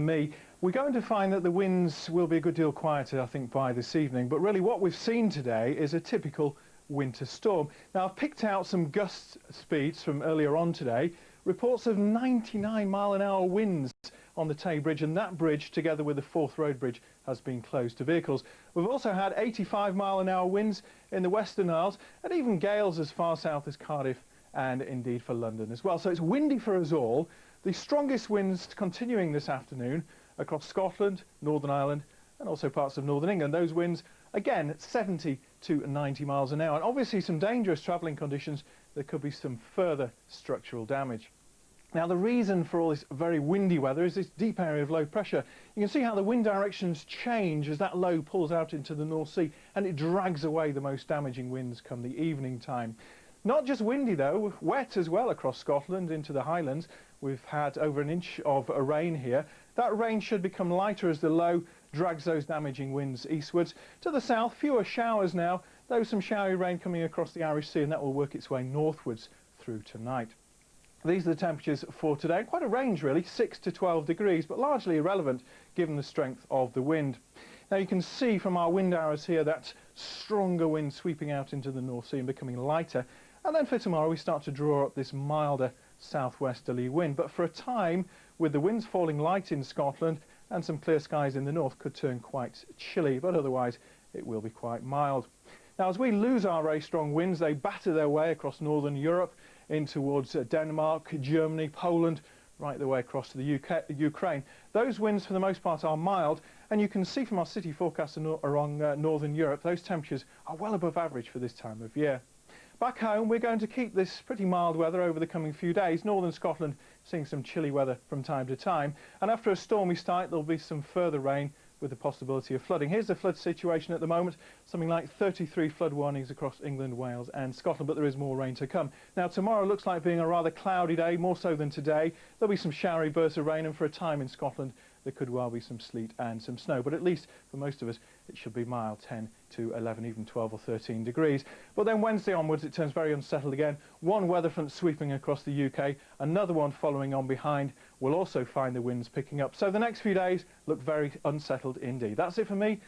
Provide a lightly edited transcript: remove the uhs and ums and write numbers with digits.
Me. We're going to find that the winds will be a good deal quieter, I think, by this evening. But really what we've seen today is a typical winter storm. Now, I've picked out some gust speeds from earlier on today. Reports of 99-mile-an-hour winds on the Tay Bridge, and that bridge, together with the Forth Road Bridge, has been closed to vehicles. We've also had 85-mile-an-hour winds in the Western Isles, and even gales as far south as Cardiff, and indeed for London as well. So it's windy for us all. The strongest winds continuing this afternoon across Scotland, Northern Ireland and also parts of Northern England. Those winds, again, at 70 to 90 miles an hour. And obviously some dangerous travelling conditions. There could be some further structural damage. Now, the reason for all this very windy weather is this deep area of low pressure. You can see how the wind directions change as that low pulls out into the North Sea, and it drags away the most damaging winds come the evening time. Not just windy though, wet as well across Scotland into the Highlands. We've had over an inch of rain here. That rain should become lighter as the low drags those damaging winds eastwards. To the south, fewer showers now, though some showery rain coming across the Irish Sea, and that will work its way northwards through tonight. These are the temperatures for today. Quite a range really, 6 to 12 degrees, but largely irrelevant given the strength of the wind. Now you can see from our wind arrows here that stronger wind sweeping out into the North Sea and becoming lighter. And then for tomorrow we start to draw up this milder southwesterly wind. But for a time, with the winds falling light in Scotland and some clear skies in the north, could turn quite chilly, but otherwise it will be quite mild. Now as we lose our very strong winds, they batter their way across northern Europe in towards Denmark, Germany, Poland, right the way across to the Ukraine. Those winds for the most part are mild, and you can see from our city forecast along northern Europe, those temperatures are well above average for this time of year. Back home, we're going to keep this pretty mild weather over the coming few days. Northern Scotland seeing some chilly weather from time to time, and after a stormy start there'll be some further rain with the possibility of flooding. Here's the flood situation at the moment, something like 33 flood warnings across England, Wales and Scotland, but there is more rain to come. Now tomorrow looks like being a rather cloudy day, more so than today. There'll be some showery bursts of rain, and for a time in Scotland there could well be some sleet and some snow, but at least for most of us it should be mild, 10 to 11, even 12 or 13 degrees. But then Wednesday onwards it turns very unsettled again. One weather front sweeping across the UK, another one following on behind will also find the winds picking up. So the next few days look very unsettled indeed. That's it for me.